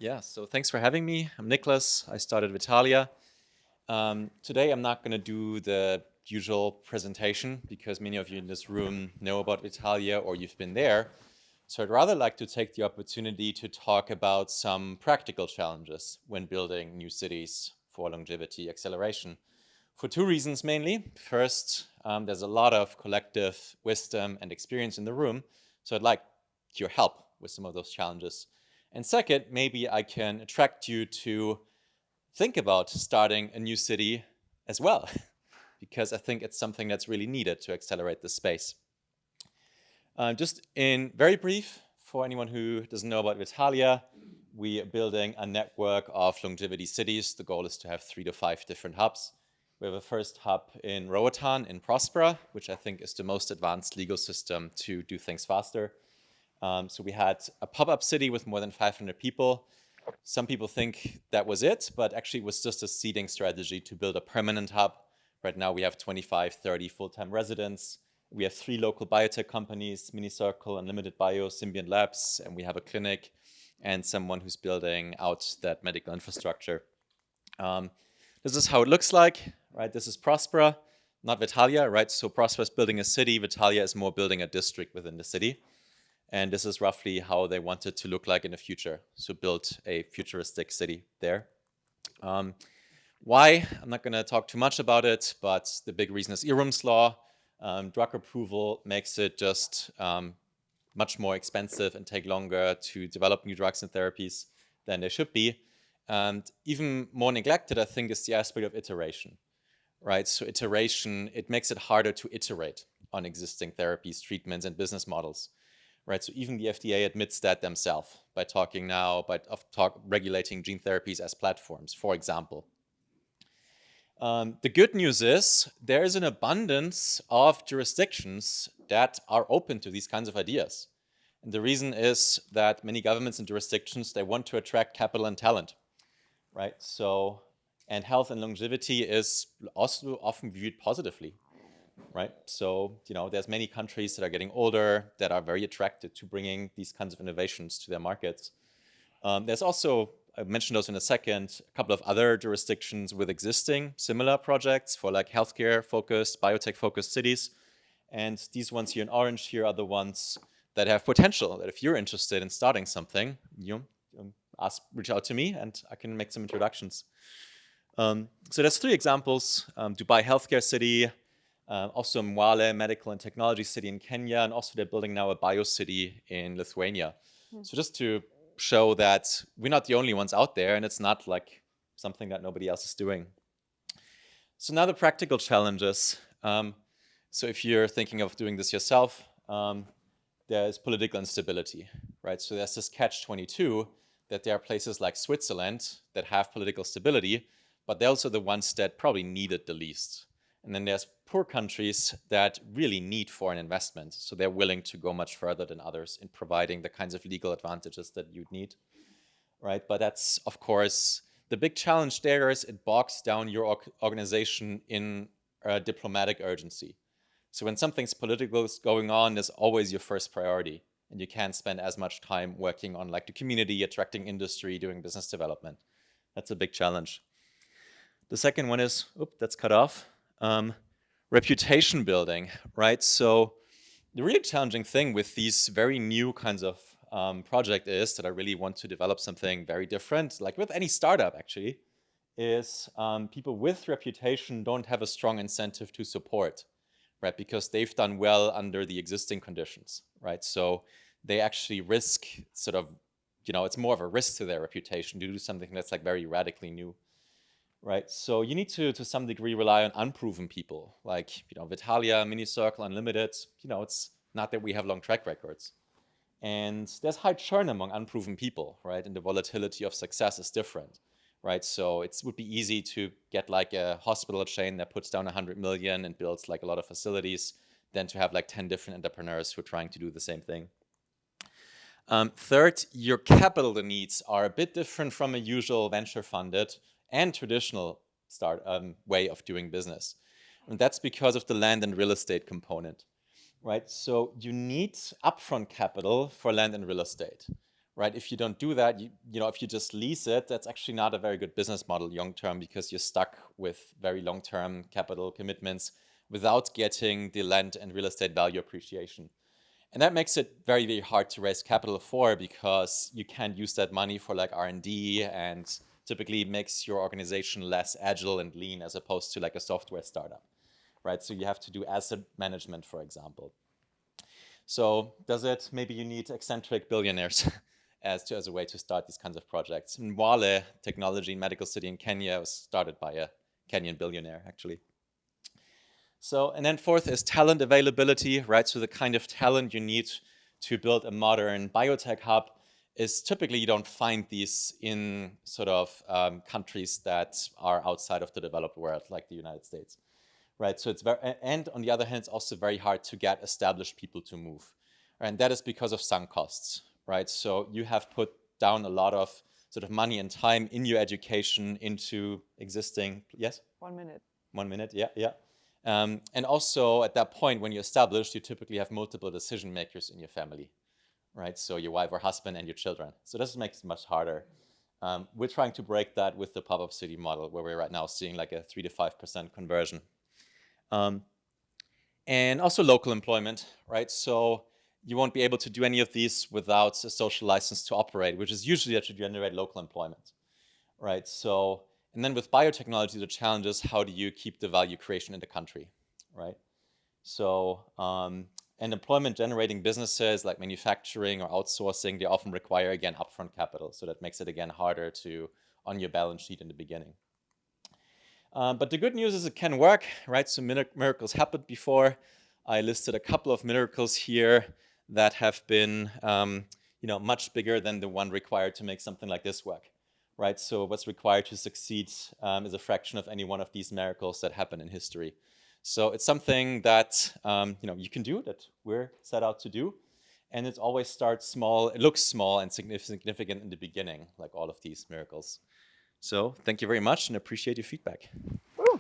Yeah, so thanks for having me. I'm Niklas. I started Vitalia. Today I'm not going to do the usual presentation because many of you in this room know about Vitalia or you've been there. So I'd rather like to take the opportunity to talk about some practical challenges when building new cities for longevity acceleration. For two reasons mainly. First, there's a lot of collective wisdom and experience in the room, so I'd like your help with some of those challenges. And second, maybe I can attract you to think about starting a new city as well, because I think it's something that's really needed to accelerate the space. Just in very brief, for anyone who doesn't know about Vitalia, we are building a network of longevity cities. The goal is to have 3 to 5 different hubs. We have a first hub in Roatan in Prospera, which I think is the most advanced legal system to do things faster. So we had a pop-up city with more than 500 people. Some people think that was it, but actually it was just a seeding strategy to build a permanent hub. Right now we have 25, 30 full-time residents. We have 3 local biotech companies, Minicircle, Unlimited Bio, Symbiont Labs, and we have a clinic and someone who's building out that medical infrastructure. This is how it looks like, right? This is Prospera, not Vitalia, right? So Prospera is building a city, Vitalia is more building a district within the city. And this is roughly how they want it to look like in the future. So build a futuristic city there. Why? I'm not going to talk too much about it, but the big reason is Irum's law. Drug approval makes it just much more expensive and take longer to develop new drugs and therapies than they should be. And even more neglected, I think, is the aspect of iteration, right? So iteration, it makes it harder to iterate on existing therapies, treatments, and business models. Right, so even the FDA admits that themselves by talking now, regulating gene therapies as platforms, for example. The good news is there is an abundance of jurisdictions that are open to these kinds of ideas. And the reason is that many governments and jurisdictions, they want to attract capital and talent, right? So, and health and longevity is also often viewed positively. Right, so there's many countries that are getting older that are very attracted to bringing these kinds of innovations to their markets. There's also, I mentioned those in a second, a couple of other jurisdictions with existing similar projects for like healthcare-focused, biotech-focused cities. And these ones here in orange here are the ones that have potential, that if you're interested in starting something, reach out to me and I can make some introductions. So there's 3 examples, Dubai Healthcare City, also Mwale Medical and Technology City in Kenya, and also they're building now a biocity in Lithuania. So just to show that we're not the only ones out there, and it's not like something that nobody else is doing. So now the practical challenges. So if you're thinking of doing this yourself, there's political instability, right? So there's this catch-22 that there are places like Switzerland that have political stability, but they're also the ones that probably need it the least. And then there's poor countries that really need foreign investment. So they're willing to go much further than others in providing the kinds of legal advantages that you'd need, right? But that's, of course, the big challenge there is it bogs down your organization in diplomatic urgency. So when something's political is going on, there's always your first priority. And you can't spend as much time working on like the community, attracting industry, doing business development. That's a big challenge. The second one is, that's cut off. Reputation building, right? So the really challenging thing with these very new kinds of project is that I really want to develop something very different, like with any startup actually, is people with reputation don't have a strong incentive to support, right? Because they've done well under the existing conditions, right? So they actually risk sort of, it's more of a risk to their reputation to do something that's like very radically new. Right, so you need to some degree rely on unproven people like Vitalia, Minicircle, Unlimited. It's not that we have long track records, and there's high churn among unproven people, right? And the volatility of success is different, right? So it would be easy to get like a hospital chain that puts down 100 million and builds like a lot of facilities than to have like 10 different entrepreneurs who are trying to do the same thing. Third, your capital needs are a bit different from a usual venture funded and traditional way of doing business. And that's because of the land and real estate component, right? So you need upfront capital for land and real estate, right? If you don't do that, if you just lease it, that's actually not a very good business model long term, because you're stuck with very long-term capital commitments without getting the land and real estate value appreciation. And that makes it very, very hard to raise capital for, because you can't use that money for like R&D, and typically makes your organization less agile and lean as opposed to like a software startup, right? So you have to do asset management, for example. So maybe you need eccentric billionaires as a way to start these kinds of projects. Mwale Technology Medical City in Kenya was started by a Kenyan billionaire, actually. So, and then fourth is talent availability, right? So the kind of talent you need to build a modern biotech hub is typically, you don't find these in sort of countries that are outside of the developed world, like the United States, right? So it's and on the other hand, it's also very hard to get established people to move. And that is because of sunk costs, right? So you have put down a lot of sort of money and time in your education into existing, yes? 1 minute. 1 minute, yeah. And also at that point, when you're established, you typically have multiple decision makers in your family, right? So your wife or husband and your children. So this makes it much harder. We're trying to break that with the pop-up city model, where we're right now seeing like a 3 to 5% conversion. And also local employment, right? So you won't be able to do any of these without a social license to operate, which is usually to generate local employment, right? So, and then with biotechnology, the challenge is, how do you keep the value creation in the country, right? So, and employment generating businesses like manufacturing or outsourcing, they often require, again, upfront capital. So that makes it, again, harder to on your balance sheet in the beginning. But the good news is it can work, right? So miracles happened before. I listed a couple of miracles here that have been much bigger than the one required to make something like this work, right? So what's required to succeed is a fraction of any one of these miracles that happen in history. So it's something that you can do, that we're set out to do. And it always starts small. It looks small and significant in the beginning, like all of these miracles. So thank you very much, and appreciate your feedback. Woo.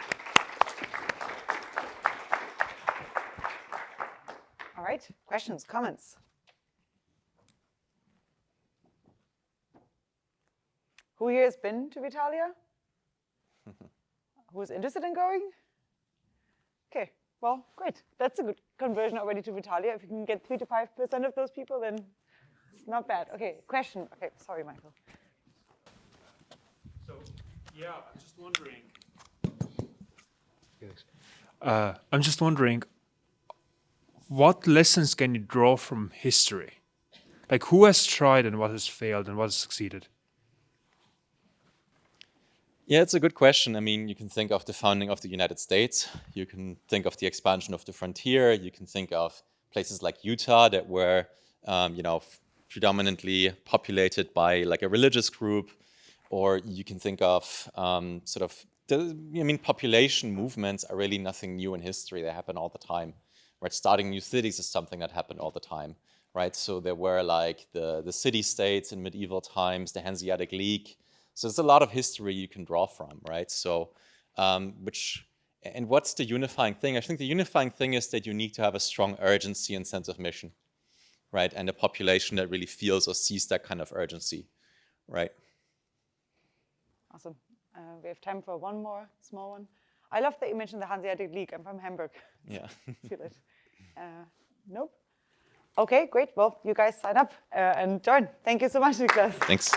All right, questions, comments? Who here has been to Vitalia? Who's interested in going? Okay, well, great. That's a good conversion already to Vitalia. If you can get 3 to 5% of those people, then it's not bad. Okay, question. Okay, sorry, Michael. So, yeah, I'm just wondering, what lessons can you draw from history? Like, who has tried and what has failed and what has succeeded? Yeah, it's a good question. I mean, you can think of the founding of the United States. You can think of the expansion of the frontier. You can think of places like Utah that were, predominantly populated by like a religious group. Or you can think of population movements are really nothing new in history. They happen all the time, right? Starting new cities is something that happened all the time, right? So there were like the city-states in medieval times, the Hanseatic League. So there's a lot of history you can draw from, right? So, what's the unifying thing? I think the unifying thing is that you need to have a strong urgency and sense of mission, right? And a population that really feels or sees that kind of urgency, right? Awesome. We have time for one more small one. I love that you mentioned the Hanseatic League. I'm from Hamburg. Yeah. Feel it. Nope. Okay, great. Well, you guys sign up and join. Thank you so much, Niklas. Thanks.